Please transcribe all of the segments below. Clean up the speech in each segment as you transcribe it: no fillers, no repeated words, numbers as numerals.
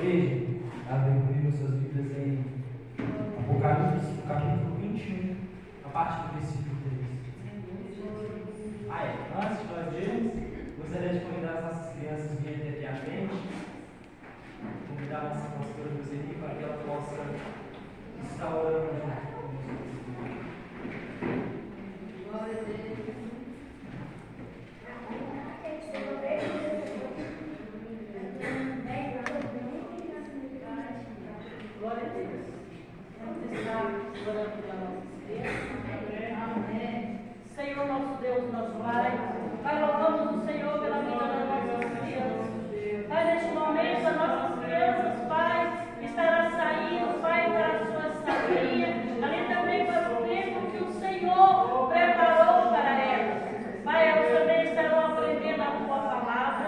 igreja, abrem comigo suas Bíblias em Apocalipse, capítulo 21, a partir do versículo 3. Antes de nós lermos, gostaria de convidar as nossas crianças a virem aqui à frente, convidar a nossa pastora Roseli para que ela possa estar orando junto conosco. Glória a Deus. Glória a Deus. Vamos estar orando pela nossa igreja. Amém. Senhor, nosso Deus, nosso Pai, louvamos o Senhor pela vida das nossas crianças. Pai, neste momento, as nossas crianças, Pai, estarão saindo, Pai, para a sua saída, ali também para o tempo que o Senhor preparou para elas. Pai, elas também estarão aprendendo a tua palavra.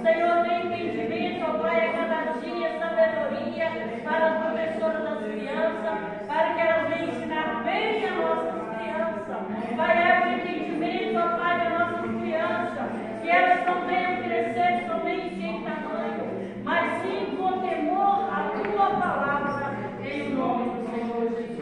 Senhor, dê entendimento, ó Pai, a cada dia, sabedoria para as professoras das crianças, para que elas venham ensinar bem a nossas crianças. Pai, é o entendimento, ó Pai, das nossas crianças, que elas não venham crescer somente em tamanho, mas sim com temor à tua palavra, em nome do Senhor Jesus.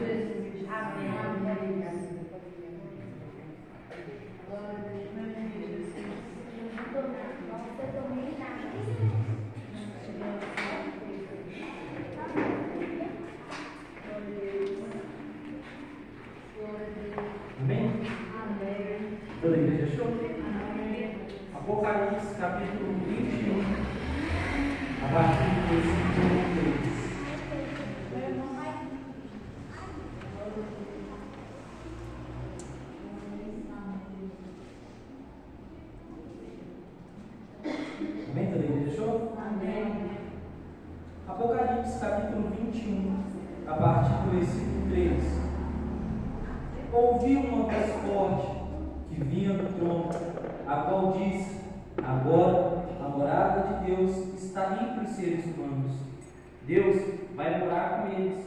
Amém. Amém? Amém. Toda a igreja achou? Amém. Apocalipse, capítulo 21, a partir do versículo 3. Amém? Toda a igreja achou? Amém. Apocalipse, capítulo 21, a partir do versículo 3. Ouvi uma voz forte que vinha do trono, a qual disse: agora a morada de Deus está entre os seres humanos. Deus vai morar com eles,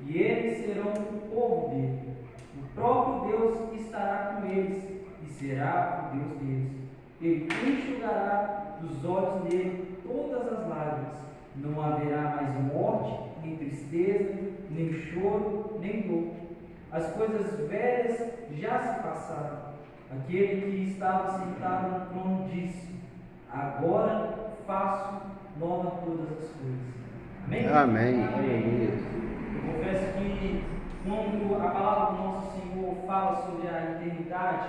e eles serão o povo dele. O próprio Deus estará com eles, e será o Deus deles. Ele enxugará dos olhos dele todas as lágrimas. Não haverá mais morte, nem tristeza, nem choro, nem dor. As coisas velhas já se passaram. Aquele que estava sentado no trono disse: agora faço nova todas as coisas. Amém? Amém. Eu confesso que quando a palavra do nosso Senhor fala sobre a eternidade,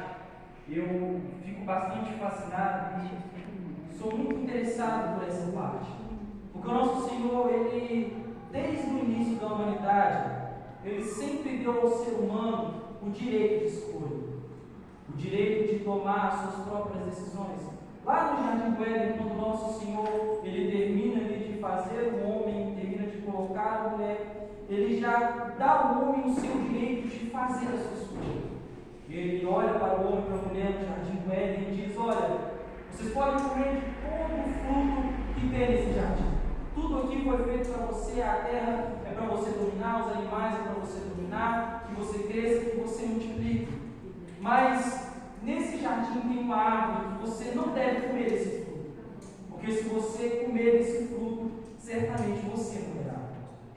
eu fico bastante fascinado e sou muito interessado por essa parte. Porque o nosso Senhor, Ele, desde o início da humanidade, Ele sempre deu ao ser humano o direito de escolha, o direito de tomar as suas próprias decisões. Lá no Jardim do Éden, quando o nosso Senhor, Ele termina de fazer o homem, termina de colocar a mulher, Ele já dá ao homem o seu direito de fazer a sua escolha. Ele olha para o homem e para a mulher no Jardim do Éden e diz: olha, vocês podem comer de todo o fruto que tem nesse jardim. Tudo aqui foi feito para você, a terra é para você dominar, os animais é para você dominar, que você cresça, que você multiplique. Mas nesse jardim tem uma árvore que você não deve comer esse fruto. Porque se você comer esse fruto, certamente você morrerá.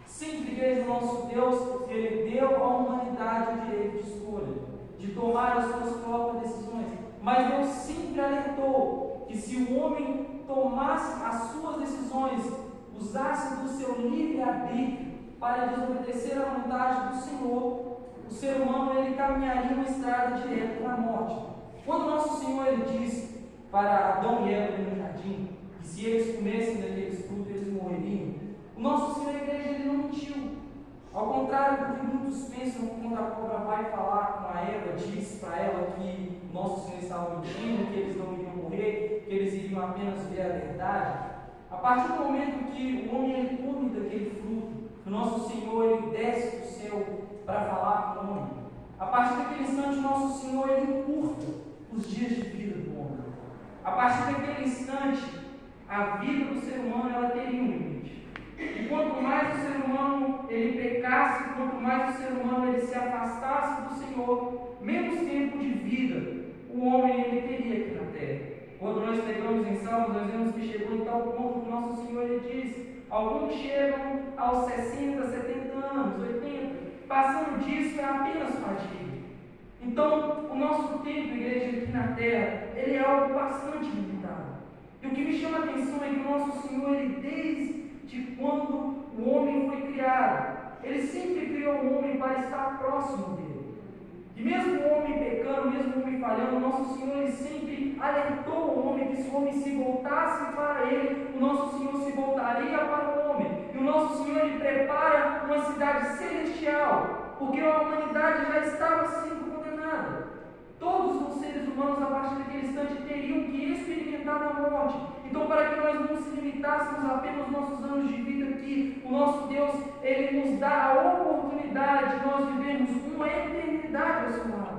Sempre, igreja, o nosso Deus, Ele deu à humanidade o direito de escolha, de tomar as suas próprias decisões. Mas Deus sempre alertou que se o homem tomasse as suas decisões, usasse do seu livre-arbítrio para desobedecer à vontade do Senhor, o ser humano ele caminharia uma estrada direta para a morte. Quando nosso Senhor ele disse para Adão e Eva no jardim que se eles comessem daqueles frutos eles morreriam, o nosso Senhor, a igreja, ele não mentiu. Ao contrário do que muitos pensam, quando a cobra vai falar com a Eva, diz para ela que o nosso Senhor estava mentindo, que eles não iriam morrer, que eles iriam apenas ver a verdade. A partir do momento que o homem ele come daquele fruto, o nosso Senhor ele desce do céu para falar com o homem. A partir daquele instante, o nosso Senhor ele encurta os dias de vida do homem. A partir daquele instante, a vida do ser humano ela teria um limite. E quanto mais o ser humano ele pecasse, quanto mais o ser humano ele se afastasse do Senhor, menos tempo de vida o homem ele teria aqui na terra. Quando nós pegamos em Salmos, nós vemos que chegou em tal ponto que o nosso Senhor ele diz: Alguns chegam aos 60, 70 anos, 80. Passando disso é apenas fadiga. Então, o nosso tempo, igreja, aqui na terra, ele é algo bastante limitado. E o que me chama a atenção é que o nosso Senhor, ele desde quando o homem foi criado, ele sempre criou o homem para estar próximo dele. E mesmo o homem pecando, mesmo o homem falhando, o nosso Senhor ele sempre alertou o homem que se o homem se voltasse para ele, o nosso Senhor se voltaria para o homem. E o nosso Senhor ele prepara uma cidade celestial, porque a humanidade já estava sendo condenada. Todos os seres humanos, a partir daquele instante, teriam que experimentar a morte. Então, para que nós não se limitássemos apenas aos nossos anos de vida aqui, o nosso Deus, ele nos dá a oportunidade de nós vivermos uma eternidade ao seu lado.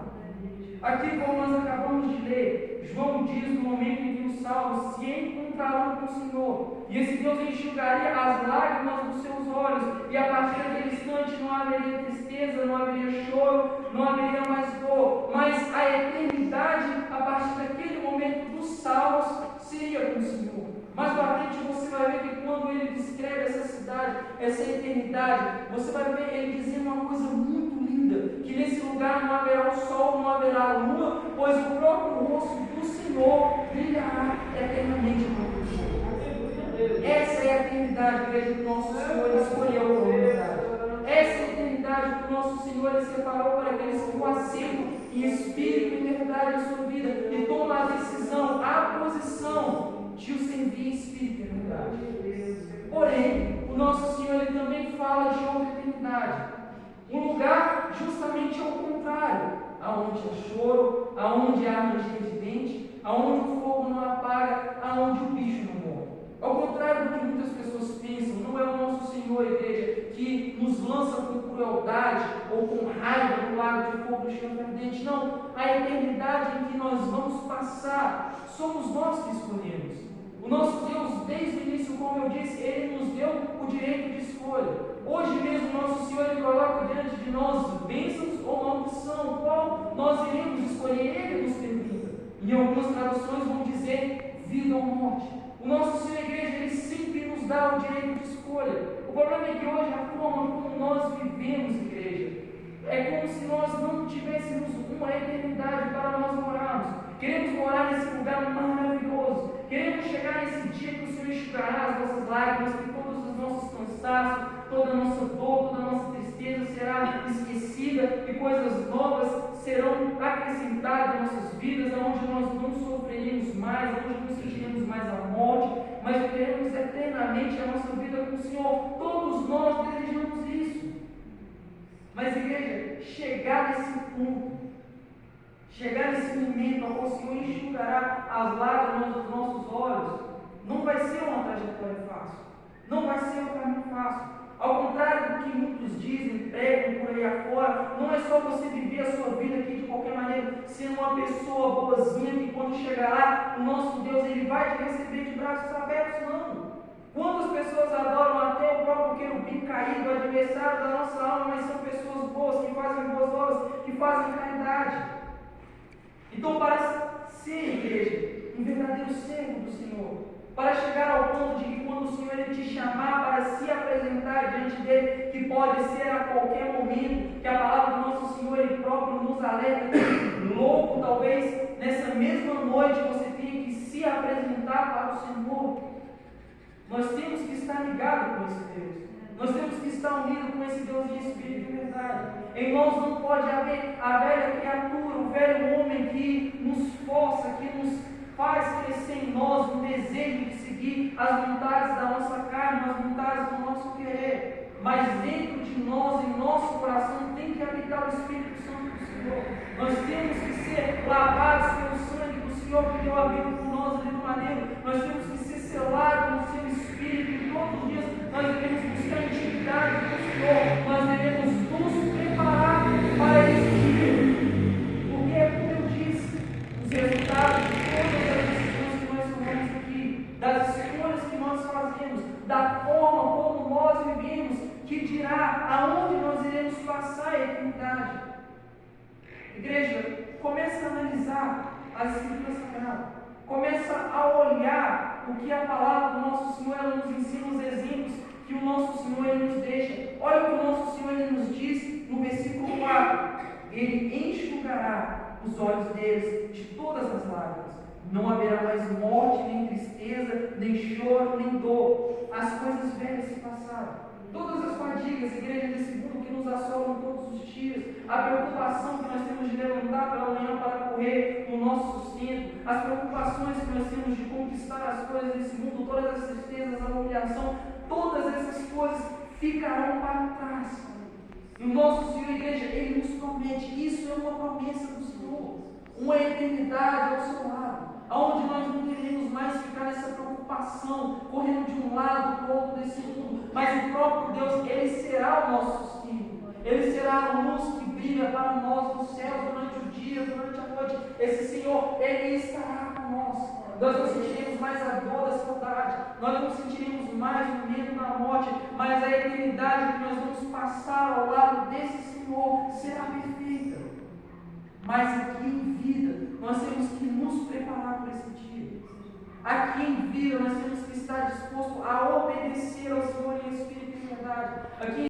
Aqui, como nós acabamos de ler, João diz no momento em que os salvos se encontrarão com o Senhor, e esse Deus enxugaria as lágrimas dos seus olhos, e a partir daquele instante não haveria tristeza, não haveria choro, não haveria mais dor, mas a eternidade, a partir daquele momento dos salvos, seria com o Senhor. Mais para frente você vai ver que quando ele descreve essa cidade, essa eternidade, você vai ver ele dizendo uma coisa muito linda, que nesse lugar não haverá o sol, não haverá a lua, pois o próprio rosto do Senhor brilhará eternamente no Senhor. Essa é a eternidade, igreja, que o nosso Senhor escolheu para a humanidade. Essa é a eternidade que o nosso Senhor ele separou para aqueles que o aceitam em espírito e verdade em sua vida e tomam a decisão, a posição de o servir em espírito e verdade. Porém, o nosso Senhor ele também fala de outra eternidade, um lugar justamente ao contrário, aonde há choro, aonde há ranger de dente, aonde o fogo não apaga, aonde o bicho não morre. Ao contrário do que muitas pessoas pensam, não é o nosso Senhor, igreja, que nos lança com crueldade ou com raiva no lago de fogo cheio ardente. Não, a eternidade em que nós vamos passar, somos nós que escolhemos. O nosso Deus, desde o início, como eu disse, Ele nos deu o direito de escolha. Hoje mesmo, nosso Senhor ele coloca diante de nós bênçãos ou maldição, qual nós iremos escolher. Ele nos pergunta. Em algumas traduções vão dizer vida ou morte. O nosso Senhor, igreja, ele sempre nos dá o direito de escolha. O problema é que hoje a forma como nós vivemos, igreja, é como se nós não tivéssemos uma eternidade para nós morarmos. Queremos morar nesse lugar maravilhoso. Queremos chegar nesse dia que o Senhor enxugará as nossas lágrimas, que todos os nossos cansaços, toda a nossa dor, toda a nossa tristeza será esquecida e coisas novas serão acrescentadas em nossas vidas, onde nós não sofreremos mais, onde não sentiremos mais a morte, mas viveremos eternamente a nossa vida com o Senhor. Todos nós desejamos isso. Mas, igreja, chegar nesse ponto, chegar nesse momento ao qual o Senhor enxugará as lágrimas dos nossos olhos, não vai ser uma trajetória fácil, não vai ser um caminho fácil. Ao contrário do que muitos dizem, pregam por aí afora, não é só você viver a sua vida aqui de qualquer maneira, sendo uma pessoa boazinha que quando chegar lá, o nosso Deus ele vai te receber de braços abertos, não. Quantas pessoas adoram até o próprio querubim caído, o adversário da nossa alma, mas são pessoas boas, que fazem boas obras, que fazem caridade. Então, para ser, igreja, um verdadeiro servo do Senhor, para chegar ao ponto de que quando o Senhor ele te chamar para se apresentar diante dele, que pode ser a qualquer momento, que a palavra do nosso Senhor ele próprio nos alerta, louco talvez nessa mesma noite você tenha que se apresentar para o Senhor. Nós temos que estar ligados com esse Deus. Nós temos que estar unidos com esse Deus em espírito e verdade. Em nós não pode haver a velha criatura, o velho homem que nos força, que nos faz crescer em nós um desejo de seguir as vontades da nossa carne, as vontades do nosso querer. Mas dentro de nós, em nosso coração, tem que habitar o Espírito Santo do Senhor. Nós temos que ser lavados pelo sangue do Senhor que deu a vida por nós ali no madeiro. Nós temos que ser selados no seu Espírito. E todos os dias nós devemos buscar intimidade com o Senhor. Nós devemos nos preparar para esse dia. Porque, como eu disse, os resultados de todas as decisões que nós tomamos aqui, das escolhas que nós fazemos, da forma como nós vivemos, que dirá aonde nós iremos passar a eternidade. Igreja, comece a analisar as Escrituras Sagradas. Começa a olhar o que a palavra do nosso Senhor ela nos ensina, os exemplos que o nosso Senhor ele nos deixa. Olha o que o nosso Senhor ele nos diz no versículo 4. Ele enxugará os olhos deles de todas as lágrimas. Não haverá mais morte, nem tristeza, nem choro, nem dor. As coisas velhas se passaram. Todas as fadigas, igreja, desse mundo que nos assolam todos os dias, a preocupação que nós temos de levantar pela manhã para correr no nosso sustento, as preocupações que nós temos de conquistar as coisas desse mundo, todas as tristezas, a humilhação, todas essas coisas ficarão para trás. E o nosso Senhor, igreja, Ele nos promete, isso é uma promessa do Senhor, uma eternidade ao seu lado, onde nós não teremos mais ficar nessa preocupação, correndo de um lado para o outro desse mundo, mas o próprio Deus, Ele será o nosso sustento, Ele será a luz que brilha para nós no céu durante o dia, durante a noite. Esse Senhor, Ele estará com nós. Nós não sentiremos mais a dor da saudade, nós não sentiremos mais o medo da morte, mas a eternidade que nós vamos passar ao lado desse Senhor será perfeita. Mas aqui em vida, nós temos que nos preparar para esse dia. Aqui em vida, nós temos que estar dispostos a obedecer ao Senhor em espírito e verdade. Aqui